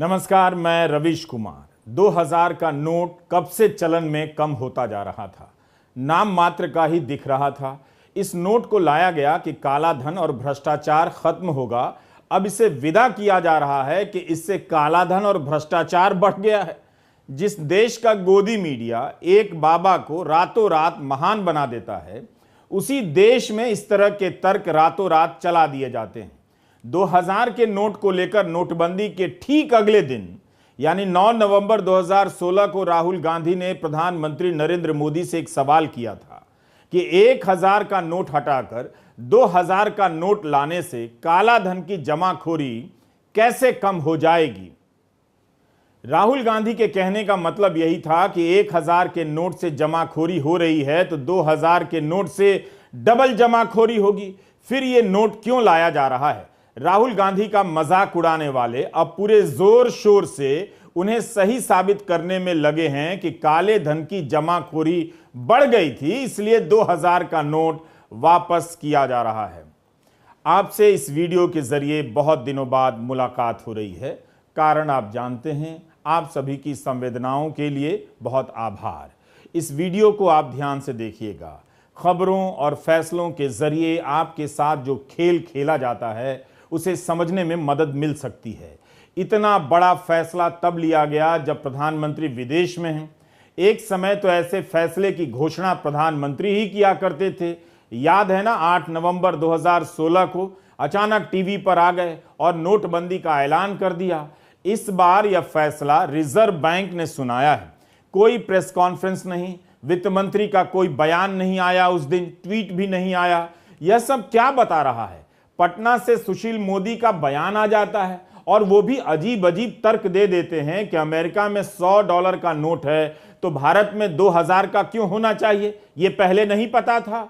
नमस्कार, मैं रविश कुमार। 2000 का नोट कब से चलन में कम होता जा रहा था, नाम मात्र का ही दिख रहा था। इस नोट को लाया गया कि काला धन और भ्रष्टाचार खत्म होगा। अब इसे विदा किया जा रहा है कि इससे काला धन और भ्रष्टाचार बढ़ गया है। जिस देश का गोदी मीडिया एक बाबा को रातों रात महान बना देता है, उसी देश में इस तरह के तर्क रातों रात चला दिए जाते हैं। 2000 के नोट को लेकर नोटबंदी के ठीक अगले दिन यानी 9 नवंबर 2016 को राहुल गांधी ने प्रधानमंत्री नरेंद्र मोदी से एक सवाल किया था कि 1000 का नोट हटाकर 2000 का नोट लाने से काला धन की जमाखोरी कैसे कम हो जाएगी। राहुल गांधी के कहने का मतलब यही था कि 1000 के नोट से जमाखोरी हो रही है तो 2000 के नोट से डबल जमाखोरी होगी। फिर ये नोट क्यों लाया जा रहा है? राहुल गांधी का मजाक उड़ाने वाले अब पूरे जोर शोर से उन्हें सही साबित करने में लगे हैं कि काले धन की जमाखोरी बढ़ गई थी, इसलिए 2000 का नोट वापस किया जा रहा है। आपसे इस वीडियो के जरिए बहुत दिनों बाद मुलाकात हो रही है। कारण आप जानते हैं। आप सभी की संवेदनाओं के लिए बहुत आभार। इस वीडियो को आप ध्यान से देखिएगा। खबरों और फैसलों के जरिए आपके साथ जो खेल खेला जाता है उसे समझने में मदद मिल सकती है। इतना बड़ा फैसला तब लिया गया जब प्रधानमंत्री विदेश में हैं। एक समय तो ऐसे फैसले की घोषणा प्रधानमंत्री ही किया करते थे। याद है ना, 8 नवंबर 2016 को अचानक टीवी पर आ गए और नोटबंदी का ऐलान कर दिया। इस बार यह फैसला रिजर्व बैंक ने सुनाया है। कोई प्रेस कॉन्फ्रेंस नहीं, वित्त मंत्री का कोई बयान नहीं आया उस दिन, ट्वीट भी नहीं आया। यह सब क्या बता रहा है? पटना से सुशील मोदी का बयान आ जाता है और वो भी अजीब अजीब तर्क दे देते हैं कि अमेरिका में $100 का नोट है तो भारत में 2000 का क्यों होना चाहिए? ये पहले नहीं पता था।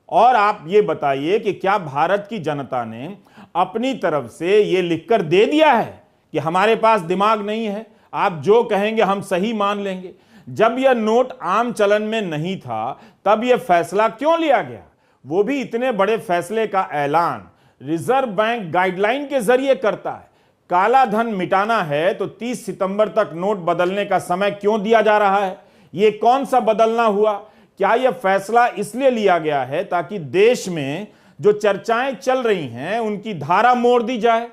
और आप ये बताइए कि क्या भारत की जनता ने अपनी तरफ से ये लिखकर दे दिया है कि हमारे पास दिमाग नहीं है, आप जो कहेंगे हम सही मान लेंगे? जब यह नोट आम चलन में नहीं था तब यह फैसला क्यों लिया गया? वो भी इतने बड़े फैसले का ऐलान रिजर्व बैंक गाइडलाइन के जरिए करता है। काला धन मिटाना है तो 30 सितंबर तक नोट बदलने का समय क्यों दिया जा रहा है? ये कौन सा बदलना हुआ? क्या यह फैसला इसलिए लिया गया है ताकि देश में जो चर्चाएं चल रही हैं उनकी धारा मोड़ दी जाए?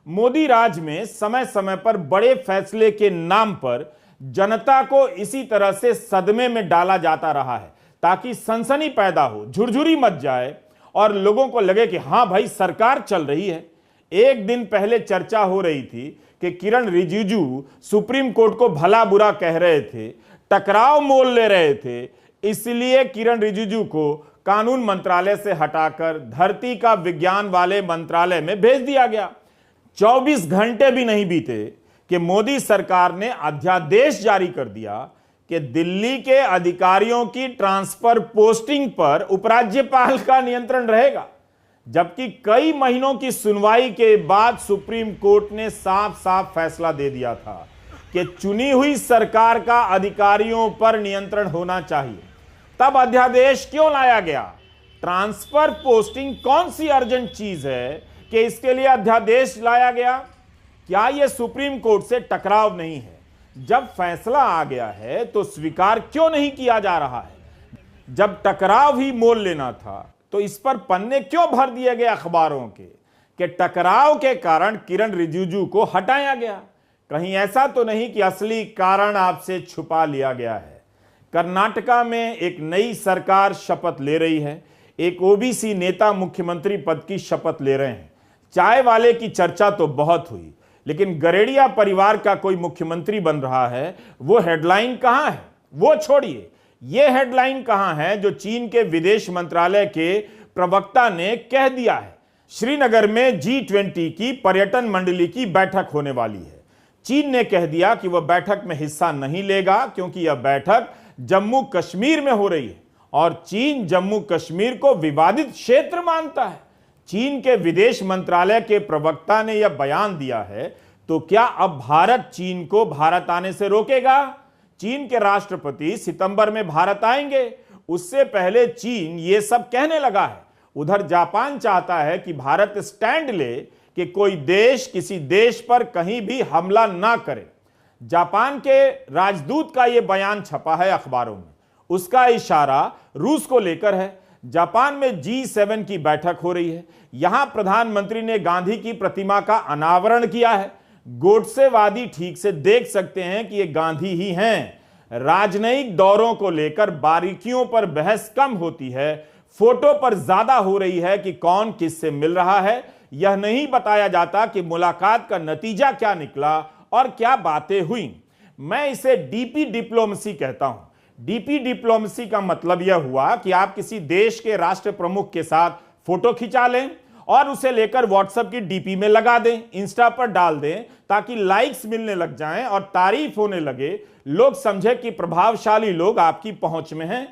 मोदी राज में समय समय पर बड़े फैसले के नाम पर जनता को इसी तरह से सदमे में डाला जाता रहा है ताकि सनसनी पैदा हो, झुरझुरी मच जाए और लोगों को लगे कि हां भाई सरकार चल रही है। एक दिन पहले चर्चा हो रही थी कि किरण रिजिजू सुप्रीम कोर्ट को भला बुरा कह रहे थे, टकराव मोल ले रहे थे, इसलिए किरण रिजिजू को कानून मंत्रालय से हटाकर धरती का विज्ञान वाले मंत्रालय में भेज दिया गया। 24 घंटे भी नहीं बीते कि मोदी सरकार ने अध्यादेश जारी कर दिया कि दिल्ली के अधिकारियों की ट्रांसफर पोस्टिंग पर उपराज्यपाल का नियंत्रण रहेगा। जबकि कई महीनों की सुनवाई के बाद सुप्रीम कोर्ट ने साफ साफ फैसला दे दिया था कि चुनी हुई सरकार का अधिकारियों पर नियंत्रण होना चाहिए। तब अध्यादेश क्यों लाया गया? ट्रांसफर पोस्टिंग कौन सी अर्जेंट चीज है कि इसके लिए अध्यादेश लाया गया? क्या यह सुप्रीम कोर्ट से टकराव नहीं है? जब फैसला आ गया है तो स्वीकार क्यों नहीं किया जा रहा है? जब टकराव ही मोल लेना था तो इस पर पन्ने क्यों भर दिए गए अखबारों के कि टकराव के कारण किरण रिजिजू को हटाया गया? कहीं ऐसा तो नहीं कि असली कारण आपसे छुपा लिया गया है? कर्नाटका में एक नई सरकार शपथ ले रही है। एक ओबीसी नेता मुख्यमंत्री पद की शपथ ले रहे हैं। चाय वाले की चर्चा तो बहुत हुई, लेकिन गरेड़िया परिवार का कोई मुख्यमंत्री बन रहा है, वो हेडलाइन कहां है? वो छोड़िए, ये हेडलाइन कहां है जो चीन के विदेश मंत्रालय के प्रवक्ता ने कह दिया है? श्रीनगर में G20 की पर्यटन मंडली की बैठक होने वाली है। चीन ने कह दिया कि वह बैठक में हिस्सा नहीं लेगा क्योंकि यह बैठक जम्मू कश्मीर में हो रही है और चीन जम्मू कश्मीर को विवादित क्षेत्र मानता है। चीन के विदेश मंत्रालय के प्रवक्ता ने यह बयान दिया है, तो क्या अब भारत चीन को भारत आने से रोकेगा? चीन के राष्ट्रपति सितंबर में भारत आएंगे, उससे पहले चीन यह सब कहने लगा है। उधर जापान चाहता है कि भारत स्टैंड ले कि कोई देश किसी देश पर कहीं भी हमला ना करे। जापान के राजदूत का यह बयान छपा है अखबारों में। उसका इशारा रूस को लेकर है। जापान में G7 की बैठक हो रही है। यहां प्रधानमंत्री ने गांधी की प्रतिमा का अनावरण किया है। गोडसेवादी ठीक से देख सकते हैं कि ये गांधी ही हैं। राजनयिक दौरों को लेकर बारीकियों पर बहस कम होती है, फोटो पर ज्यादा हो रही है कि कौन किससे मिल रहा है। यह नहीं बताया जाता कि मुलाकात का नतीजा क्या निकला और क्या बातें हुई। मैं इसे डीपी डिप्लोमेसी कहता हूं। डीपी डिप्लोमेसी का मतलब यह हुआ कि आप किसी देश के राष्ट्र प्रमुख के साथ फोटो खिंचा लें और उसे लेकर व्हाट्सएप की डीपी में लगा दें, इंस्टा पर डाल दें, ताकि लाइक्स मिलने लग जाएं और तारीफ होने लगे। लोग समझे कि प्रभावशाली लोग आपकी पहुंच में हैं।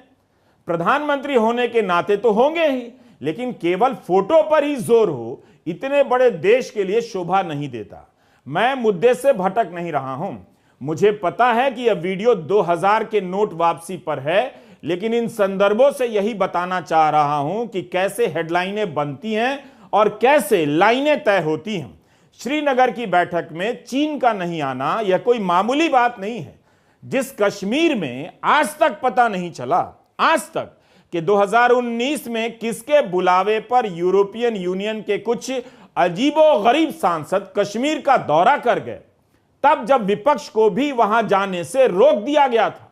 प्रधानमंत्री होने के नाते तो होंगे ही, लेकिन केवल फोटो पर ही जोर हो, इतने बड़े देश के लिए शोभा नहीं देता। मैं मुद्दे से भटक नहीं रहा हूं। मुझे पता है कि यह वीडियो 2000 के नोट वापसी पर है, लेकिन इन संदर्भों से यही बताना चाह रहा हूं कि कैसे हेडलाइनें बनती हैं और कैसे लाइनें तय होती हैं। श्रीनगर की बैठक में चीन का नहीं आना यह कोई मामूली बात नहीं है। जिस कश्मीर में आज तक पता नहीं चला, आज तक, कि 2019 में किसके बुलावे पर यूरोपियन यूनियन के कुछ अजीबोगरीब सांसद कश्मीर का दौरा कर गए, तब जब विपक्ष को भी वहां जाने से रोक दिया गया था।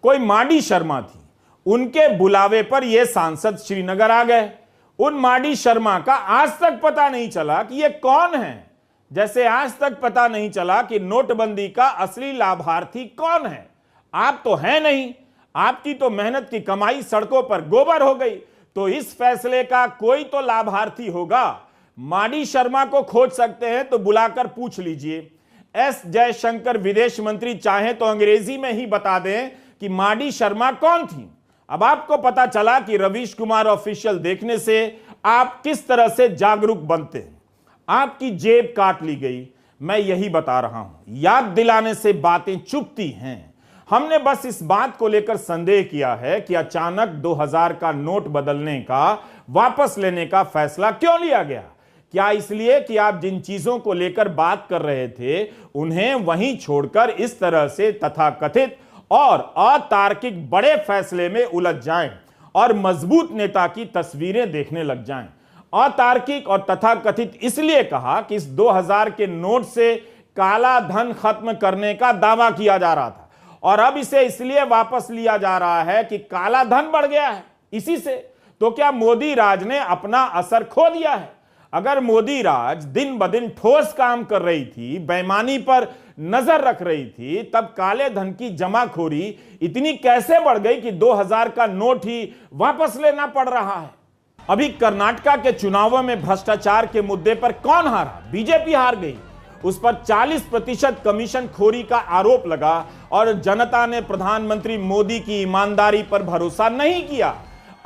कोई माडी शर्मा थी, उनके बुलावे पर यह सांसद श्रीनगर आ गए। उन माडी शर्मा का आज तक पता नहीं चला कि यह कौन है, जैसे आज तक पता नहीं चला कि नोटबंदी का असली लाभार्थी कौन है। आप तो हैं नहीं, आपकी तो मेहनत की कमाई सड़कों पर गोबर हो गई, तो इस फैसले का कोई तो लाभार्थी होगा। माडी शर्मा को खोज सकते हैं तो बुलाकर पूछ लीजिए। एस जयशंकर विदेश मंत्री चाहें तो अंग्रेजी में ही बता दें कि माडी शर्मा कौन थी। अब आपको पता चला कि रवीश कुमार ऑफिशियल देखने से आप किस तरह से जागरूक बनते हैं। आपकी जेब काट ली गई, मैं यही बता रहा हूं। याद दिलाने से बातें चुपती हैं। हमने बस इस बात को लेकर संदेह किया है कि अचानक 2000 का नोट बदलने का, वापस लेने का फैसला क्यों लिया गया। क्या इसलिए कि आप जिन चीजों को लेकर बात कर रहे थे उन्हें वहीं छोड़कर इस तरह से तथाकथित और अतार्किक बड़े फैसले में उलझ जाएं और मजबूत नेता की तस्वीरें देखने लग जाएं। अतार्किक और तथाकथित इसलिए कहा कि इस 2000 के नोट से काला धन खत्म करने का दावा किया जा रहा था और अब इसे इसलिए वापस लिया जा रहा है कि काला धन बढ़ गया है इसी से। तो क्या मोदी राज ने अपना असर खो दिया है? अगर मोदी राज दिन ब दिन ठोस काम कर रही थी, बेईमानी पर नजर रख रही थी, तब काले धन की जमाखोरी इतनी कैसे बढ़ गई कि 2000 का नोट ही वापस लेना पड़ रहा है? अभी कर्नाटका के चुनावों में भ्रष्टाचार के मुद्दे पर कौन हारा? बीजेपी हार गई। उस पर 40% कमीशन खोरी का आरोप लगा और जनता ने प्रधानमंत्री मोदी की ईमानदारी पर भरोसा नहीं किया।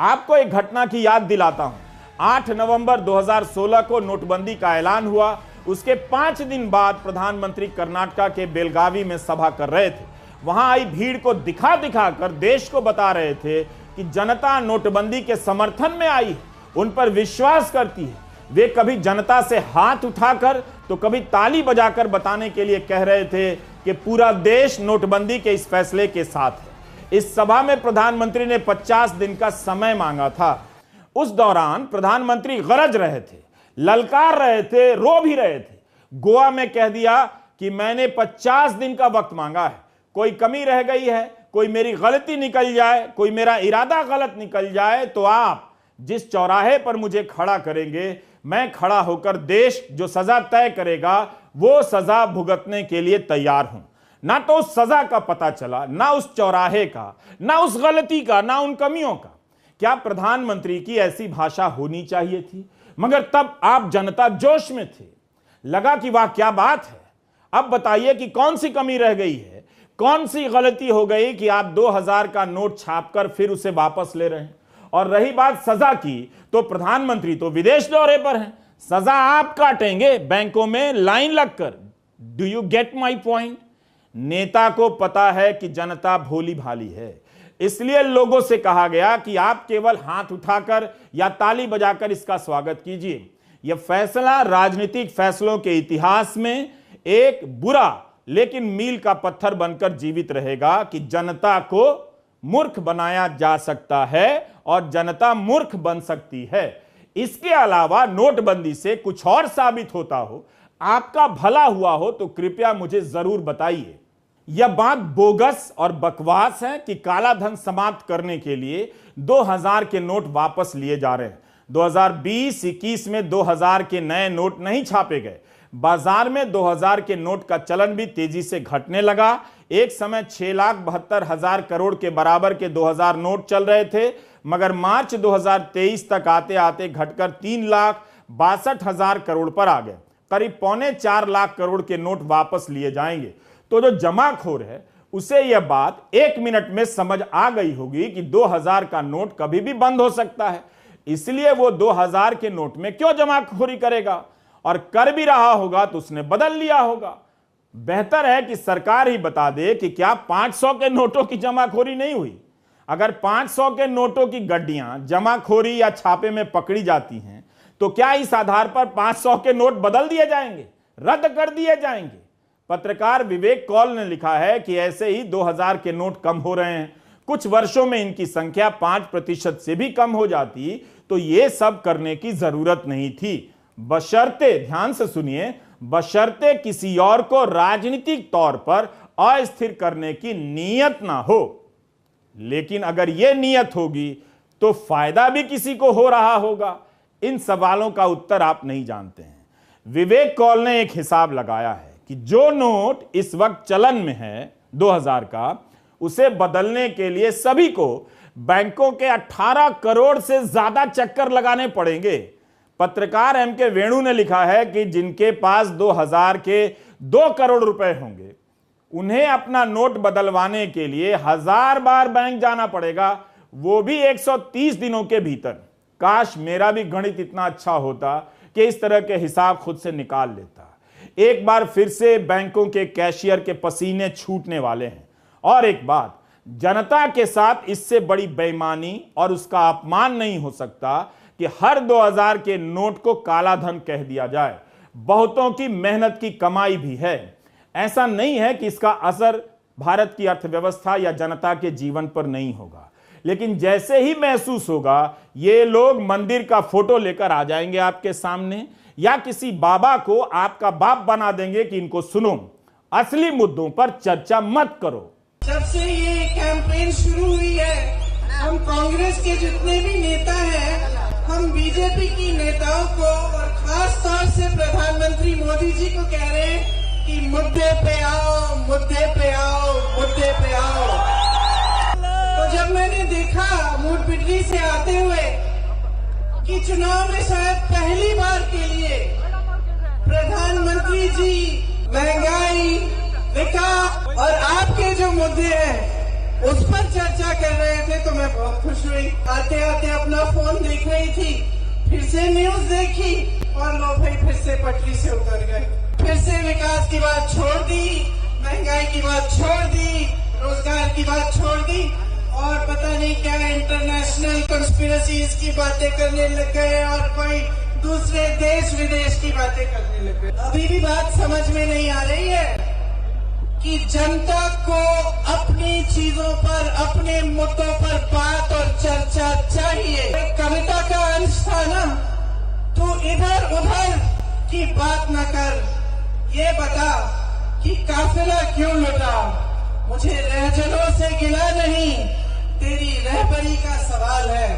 आपको एक घटना की याद दिलाता हूं। 8 नवंबर 2016 को नोटबंदी का ऐलान हुआ। उसके 5 दिन बाद प्रधानमंत्री कर्नाटका के बेलगावी में सभा कर रहे थे। वहां आई भीड़ को दिखा दिखा कर देश को बता रहे थे कि जनता नोटबंदी के समर्थन में आई है, उन पर विश्वास करती है। वे कभी जनता से हाथ उठाकर तो कभी ताली बजाकर बताने के लिए कह रहे थे कि पूरा देश नोटबंदी के इस फैसले के साथ है। इस सभा में प्रधानमंत्री ने 50 दिन का समय मांगा था। उस दौरान प्रधानमंत्री गरज रहे थे, ललकार रहे थे, रो भी रहे थे। गोवा में कह दिया कि मैंने 50 दिन का वक्त मांगा है, कोई कमी रह गई है, कोई मेरी गलती निकल जाए, कोई मेरा इरादा गलत निकल जाए तो आप जिस चौराहे पर मुझे खड़ा करेंगे, मैं खड़ा होकर देश जो सजा तय करेगा वो सजा भुगतने के लिए तैयार हूं। ना तो उस सजा का पता चला, ना उस चौराहे का, ना उस गलती का, ना उन कमियों का। क्या प्रधानमंत्री की ऐसी भाषा होनी चाहिए थी? मगर तब आप जनता जोश में थे, लगा कि वाह क्या बात है। अब बताइए कि कौन सी कमी रह गई है, कौन सी गलती हो गई कि आप 2000 का नोट छापकर फिर उसे वापस ले रहे हैं। और रही बात सजा की, तो प्रधानमंत्री तो विदेश दौरे पर हैं, सजा आप काटेंगे बैंकों में लाइन लगकर। Do you get my point? नेता को पता है कि जनता भोली भाली है, इसलिए लोगों से कहा गया कि आप केवल हाथ उठाकर या ताली बजाकर इसका स्वागत कीजिए। यह फैसला राजनीतिक फैसलों के इतिहास में एक बुरा लेकिन मील का पत्थर बनकर जीवित रहेगा कि जनता को मूर्ख बनाया जा सकता है और जनता मूर्ख बन सकती है। इसके अलावा नोटबंदी से कुछ और साबित होता हो, आपका भला हुआ हो, तो कृपया मुझे जरूर बताइए। यह बात बोगस और बकवास है कि काला धन समाप्त करने के लिए 2000 के नोट वापस लिए जा रहे हैं। 2020-21 में 2000 के नए नोट नहीं छापे गए। बाजार में 2000 के नोट का चलन भी तेजी से घटने लगा। एक समय 6,72,000 करोड़ के बराबर के 2000 नोट चल रहे थे, मगर मार्च 2023 तक आते आते घटकर 3,62,000 करोड़ पर आ गए। करीब 3.25 लाख करोड़ के नोट वापस लिए जाएंगे। तो जो जमाखोर है उसे यह बात 1 मिनट में समझ आ गई होगी कि 2000 का नोट कभी भी बंद हो सकता है, इसलिए वो 2000 के नोट में क्यों जमाखोरी करेगा, और कर भी रहा होगा तो उसने बदल लिया होगा। बेहतर है कि सरकार ही बता दे कि क्या 500 के नोटों की जमाखोरी नहीं हुई। अगर 500 के नोटों की गड्डियां जमाखोरी या छापे में पकड़ी जाती हैं तो क्या इस आधार पर 500 के नोट बदल दिए जाएंगे, रद्द कर दिए जाएंगे? पत्रकार विवेक कौल ने लिखा है कि ऐसे ही 2000 के नोट कम हो रहे हैं। कुछ वर्षों में इनकी संख्या 5% से भी कम हो जाती तो यह सब करने की जरूरत नहीं थी, बशर्ते, ध्यान से सुनिए, बशर्ते किसी और को राजनीतिक तौर पर अस्थिर करने की नीयत ना हो। लेकिन अगर यह नीयत होगी तो फायदा भी किसी को हो रहा होगा। इन सवालों का उत्तर आप नहीं जानते हैं। विवेक कौल ने एक हिसाब लगाया है कि जो नोट इस वक्त चलन में है 2000 का, उसे बदलने के लिए सभी को बैंकों के 18 करोड़ से ज्यादा चक्कर लगाने पड़ेंगे। पत्रकार एम.के. वेणु ने लिखा है कि जिनके पास 2000 के 2 करोड़ रुपए होंगे, उन्हें अपना नोट बदलवाने के लिए 1000 बार बैंक जाना पड़ेगा, वो भी 130 दिनों के भीतर। काश मेरा भी गणित इतना अच्छा होता कि इस तरह के हिसाब खुद से निकाल लेता। एक बार फिर से बैंकों के कैशियर के पसीने छूटने वाले हैं। और एक बात, जनता के साथ इससे बड़ी बेईमानी और उसका अपमान नहीं हो सकता कि हर 2000 के नोट को काला धन कह दिया जाए। बहुतों की मेहनत की कमाई भी है। ऐसा नहीं है कि इसका असर भारत की अर्थव्यवस्था या जनता के जीवन पर नहीं होगा, लेकिन जैसे ही महसूस होगा, ये लोग मंदिर का फोटो लेकर आ जाएंगे आपके सामने, या किसी बाबा को आपका बाप बना देंगे कि इनको सुनो, असली मुद्दों पर चर्चा मत करो। जब से ये कैंपेन शुरू हुई है, हम कांग्रेस के जितने भी नेता हैं, हम बीजेपी की नेताओं को और खास तौर से प्रधानमंत्री मोदी जी को कह रहे हैं कि मुद्दे पे आओ, मुद्दे पे आओ, मुद्दे पे आओ। तो जब मैंने देखा मूडबिजली से आते हुए कि चुनाव में शायद पहली बार के लिए प्रधानमंत्री जी महंगाई, विकास और आपके जो मुद्दे हैं उस पर चर्चा कर रहे थे, तो मैं बहुत खुश हुई। आते आते अपना फोन देख रही थी, फिर से न्यूज देखी और लो भाई फिर से पटरी से उतर गए। फिर से विकास की बात छोड़ दी, महंगाई की बात छोड़ दी, रोजगार की बात छोड़ दी और पता नहीं क्या इंटरनेशनल कंस्पिरेसीज की बातें करने लग गए और कोई दूसरे देश विदेश की बातें करने लग गए। अभी भी बात समझ में नहीं आ रही है कि जनता को अपनी चीजों पर, अपने मुद्दों पर बात और चर्चा चाहिए। एक कविता का अंश था ना, तू इधर उधर की बात न कर, ये बता कि काफिला क्यों लुटा। मुझे रहजनों से गिला नहीं, तेरी रहबरी का सवाल है।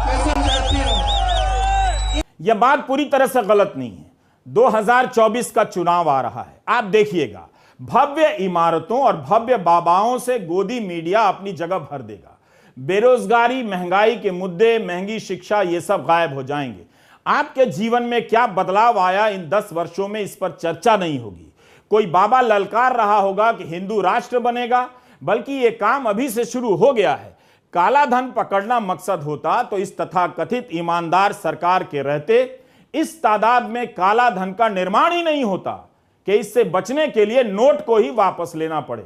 मैं समझाती हूँ यह बात पूरी तरह से गलत नहीं है। 2024 का चुनाव आ रहा है, आप देखिएगा, भव्य इमारतों और भव्य बाबाओं से गोदी मीडिया अपनी जगह भर देगा। बेरोजगारी, महंगाई के मुद्दे, महंगी शिक्षा, ये सब गायब हो जाएंगे। आपके जीवन में क्या बदलाव आया इन 10 वर्षों में, इस पर चर्चा नहीं होगी। कोई बाबा ललकार रहा होगा कि हिंदू राष्ट्र बनेगा, बल्कि यह काम अभी से शुरू हो गया है। काला धन पकड़ना मकसद होता तो इस तथाकथित ईमानदार सरकार के रहते इस तादाद में काला धन का निर्माण ही नहीं होता कि इससे बचने के लिए नोट को ही वापस लेना पड़े।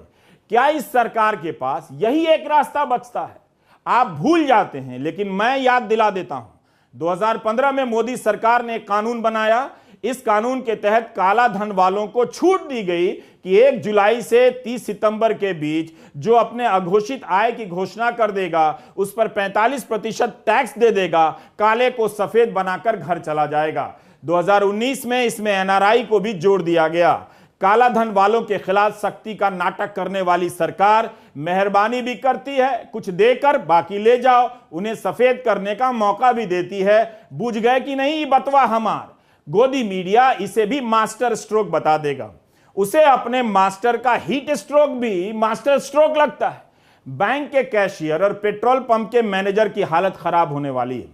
क्या इस सरकार के पास यही एक रास्ता बचता है? आप भूल जाते हैं, लेकिन मैं याद दिला देता हूं। 2015 में मोदी सरकार ने एक कानून बनाया। इस कानून के तहत काला धन वालों को छूट दी गई कि 1 जुलाई से 30 सितंबर के बीच जो अपने अघोषित आय की घोषणा कर देगा उस पर 45% टैक्स दे देगा, काले को सफेद बनाकर घर चला जाएगा। 2019 में इसमें एनआरआई को भी जोड़ दिया गया। काला धन वालों के खिलाफ सख्ती का नाटक करने वाली सरकार मेहरबानी भी करती है, कुछ देकर बाकी ले जाओ, उन्हें सफेद करने का मौका भी देती है। बुझ गए कि नहीं बतवा हमार। गोदी मीडिया इसे भी मास्टर स्ट्रोक बता देगा। उसे अपने मास्टर का हीट स्ट्रोक भी मास्टर स्ट्रोक लगता है। बैंक के कैशियर और पेट्रोल पंप के मैनेजर की हालत खराब होने वाली है।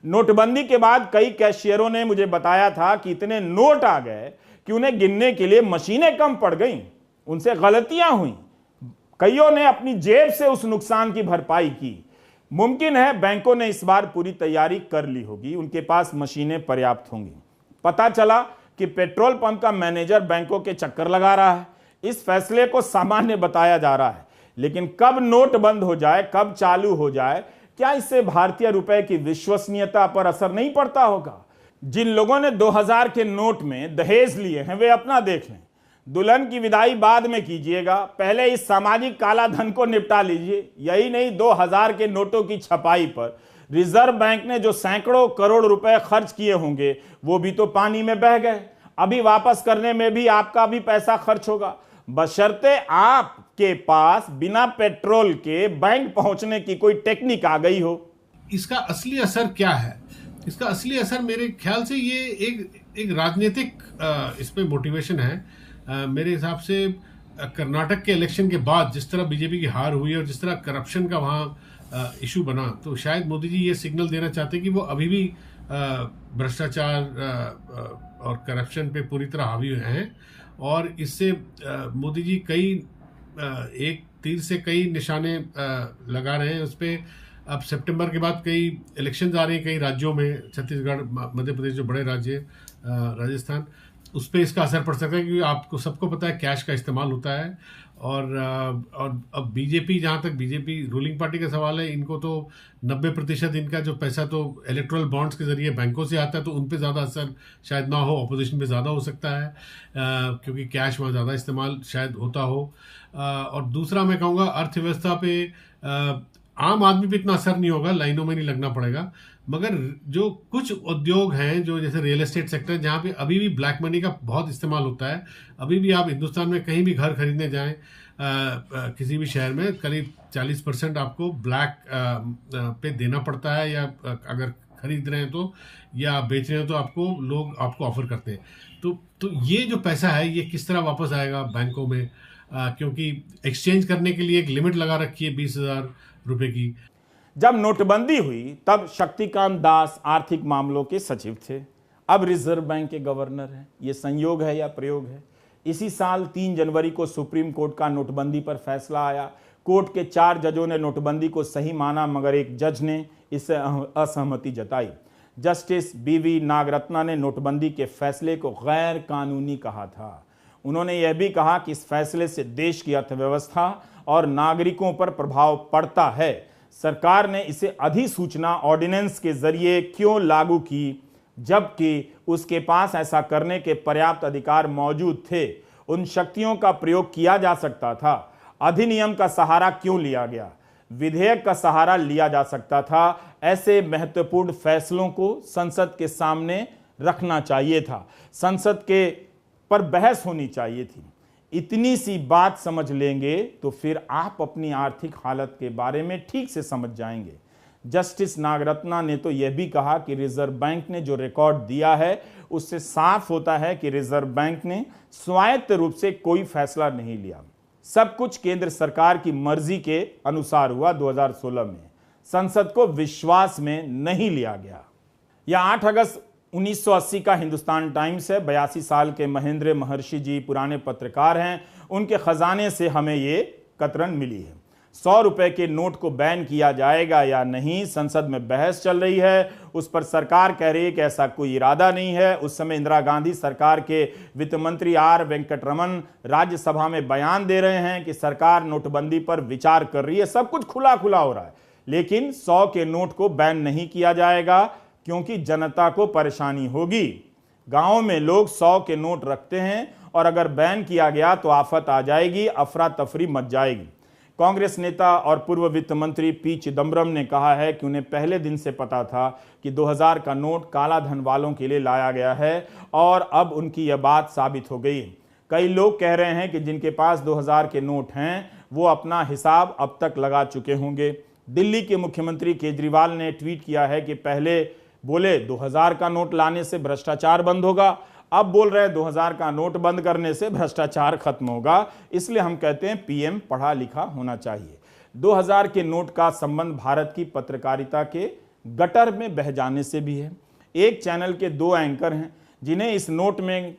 नोटबंदी के बाद कई कैशियरों ने मुझे बताया था कि इतने नोट आ गए कि उन्हें गिनने के लिए मशीनें कम पड़ गईं, उनसे गलतियां हुई। कईयों ने अपनी जेब से उस नुकसान की भरपाई की। मुमकिन है बैंकों ने इस बार पूरी तैयारी कर ली होगी, उनके पास मशीनें पर्याप्त होंगी। पता चला कि पेट्रोल पंप का मैनेजर बैंकों के चक्कर लगा रहा है। इस फैसले को सामान्य बताया जा रहा है, लेकिन कब नोट बंद हो जाए, कब चालू हो जाए, क्या इससे भारतीय रुपए की विश्वसनीयता पर असर नहीं पड़ता होगा? जिन लोगों ने 2000 के नोट में दहेज लिए हैं वे अपना देख लें। दुल्हन की विदाई बाद में कीजिएगा, पहले इस सामाजिक काला धन को निपटा लीजिए। यही नहीं, 2000 के नोटों की छपाई पर रिजर्व बैंक ने जो सैकड़ों करोड़ रुपए खर्च किए होंगे वो भी तो पानी में बह गए। अभी वापस करने में भी आपका भी पैसा खर्च होगा, बशर्ते आपके पास बिना पेट्रोल के बैंक पहुंचने की कोई टेक्निक आ गई हो। इसका असली असर क्या है? इसका असली असर मेरे ख्याल से ये एक राजनीतिक इस पे मोटिवेशन है। मेरे हिसाब से कर्नाटक के इलेक्शन के बाद जिस तरह बीजेपी की हार हुई और जिस तरह करप्शन का वहाँ इशू बना, तो शायद मोदी जी ये सिग्नल देना चाहते हैं कि वो अभी भी भ्रष्टाचार और करप्शन पे पूरी तरह हावी हैं। और इससे मोदी जी कई एक तीर से कई निशाने लगा रहे हैं उस पर। अब सितंबर के बाद कई इलेक्शंस आ रही हैं कई राज्यों में, छत्तीसगढ़, मध्य प्रदेश जो बड़े राज्य, राजस्थान, उस पर इसका असर पड़ सकता है क्योंकि आपको सबको पता है कैश का इस्तेमाल होता है। और अब बीजेपी, जहाँ तक बीजेपी रूलिंग पार्टी का सवाल है, इनको तो 90% इनका जो पैसा तो इलेक्ट्रल बॉन्ड्स के जरिए बैंकों से आता है, तो उन पे ज़्यादा असर शायद ना हो, अपोजिशन पे ज़्यादा हो सकता है क्योंकि कैश वहाँ ज़्यादा इस्तेमाल शायद होता हो। और दूसरा मैं कहूँगा अर्थव्यवस्था पे आम आदमी पे इतना असर नहीं होगा, लाइनों में नहीं लगना पड़ेगा, मगर जो कुछ उद्योग हैं जो जैसे रियल एस्टेट सेक्टर, जहाँ पे अभी भी ब्लैक मनी का बहुत इस्तेमाल होता है। अभी भी आप हिंदुस्तान में कहीं भी घर खरीदने जाएं, किसी भी शहर में करीब 40% आपको ब्लैक पे देना पड़ता है, या अगर खरीद रहे हैं तो, या बेच रहे हैं तो लोग आपको ऑफर करते हैं। तो ये जो पैसा है ये किस तरह वापस आएगा बैंकों में, क्योंकि एक्सचेंज करने के लिए एक लिमिट लगा रखी है 20,000 रुपए की। जब नोटबंदी हुई तब शक्तिकांत दास आर्थिक मामलों के सचिव थे, अब रिजर्व बैंक के गवर्नर हैं। ये संयोग है या प्रयोग है? इसी साल 3 जनवरी को सुप्रीम कोर्ट का नोटबंदी पर फैसला आया। कोर्ट के 4 जजों ने नोटबंदी को सही माना, मगर एक जज ने इससे असहमति जताई। जस्टिस बीवी नागरत्ना ने नोटबंदी के फैसले को गैर कानूनी कहा था। उन्होंने यह भी कहा कि इस फैसले से देश की अर्थव्यवस्था और नागरिकों पर प्रभाव पड़ता है। सरकार ने इसे अधिसूचना ऑर्डिनेंस के जरिए क्यों लागू की, जबकि उसके पास ऐसा करने के पर्याप्त अधिकार मौजूद थे? उन शक्तियों का प्रयोग किया जा सकता था। अधिनियम का सहारा क्यों लिया गया? विधेयक का सहारा लिया जा सकता था। ऐसे महत्वपूर्ण फैसलों को संसद के सामने रखना चाहिए था, संसद के पर बहस होनी चाहिए थी। इतनी सी बात समझ लेंगे तो फिर आप अपनी आर्थिक हालत के बारे में ठीक से समझ जाएंगे। जस्टिस नागरत्ना ने तो यह भी कहा कि रिजर्व बैंक ने जो रिकॉर्ड दिया है उससे साफ होता है कि रिजर्व बैंक ने स्वायत्त रूप से कोई फैसला नहीं लिया। सब कुछ केंद्र सरकार की मर्जी के अनुसार हुआ। 2016 में संसद को विश्वास में नहीं लिया गया। यह 8 अगस्त 1980 का हिंदुस्तान टाइम्स है। 82 साल के महेंद्र महर्षि जी पुराने पत्रकार हैं। उनके खजाने से हमें ये कतरन मिली है। 100 रुपए के नोट को बैन किया जाएगा या नहीं, संसद में बहस चल रही है। उस पर सरकार कह रही है कि ऐसा कोई इरादा नहीं है। उस समय इंदिरा गांधी सरकार के वित्त मंत्री आर वेंकटरमन राज्यसभा में बयान दे रहे हैं कि सरकार नोटबंदी पर विचार कर रही है। सब कुछ खुला खुला हो रहा है, लेकिन 100 के नोट को बैन नहीं किया जाएगा। क्योंकि जनता को परेशानी होगी। गांवों में लोग 100 के नोट रखते हैं और अगर बैन किया गया तो आफत आ जाएगी, अफरा तफरी मच जाएगी। कांग्रेस नेता और पूर्व वित्त मंत्री पी चिदम्बरम ने कहा है कि उन्हें पहले दिन से पता था कि 2000 का नोट काला धन वालों के लिए लाया गया है और अब उनकी यह बात साबित हो गई। कई लोग कह रहे हैं कि जिनके पास 2000 के नोट हैं वो अपना हिसाब अब तक लगा चुके होंगे। दिल्ली के मुख्यमंत्री केजरीवाल ने ट्वीट किया है कि पहले बोले 2000 का नोट लाने से भ्रष्टाचार बंद होगा, अब बोल रहे हैं 2000 का नोट बंद करने से भ्रष्टाचार खत्म होगा। इसलिए हम कहते हैं पीएम पढ़ा लिखा होना चाहिए। 2000 के नोट का संबंध भारत की पत्रकारिता के गटर में बह जाने से भी है। एक चैनल के 2 एंकर हैं जिन्हें इस नोट में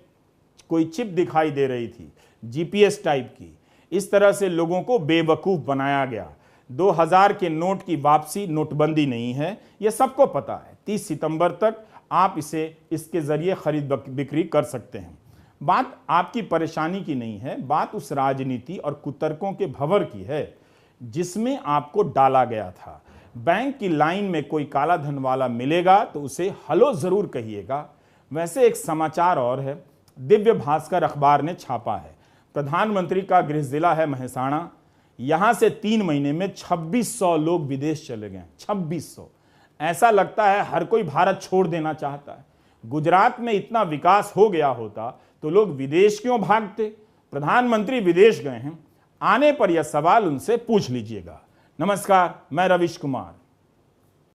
कोई चिप दिखाई दे रही थी, जीपीएस टाइप की। इस तरह से लोगों को बेवकूफ बनाया गया। 2000 के नोट की वापसी नोटबंदी नहीं है, यह सबको पता है। 30 सितंबर तक आप इसे इसके जरिए खरीद बिक्री कर सकते हैं। बात आपकी परेशानी की नहीं है, बात उस राजनीति और कुतर्कों के भंवर की है जिसमें आपको डाला गया था। बैंक की लाइन में कोई काला धन वाला मिलेगा तो उसे हेलो जरूर कहिएगा। वैसे एक समाचार और है, दिव्य भास्कर अखबार ने छापा है। प्रधानमंत्री का गृह जिला है महसाणा। यहां से 3 महीने में 2600 लोग विदेश चले गए। 2600। ऐसा लगता है हर कोई भारत छोड़ देना चाहता है। गुजरात में इतना विकास हो गया होता तो लोग विदेश क्यों भागते? प्रधानमंत्री विदेश गए हैं, आने पर यह सवाल उनसे पूछ लीजिएगा। नमस्कार, मैं रविश कुमार।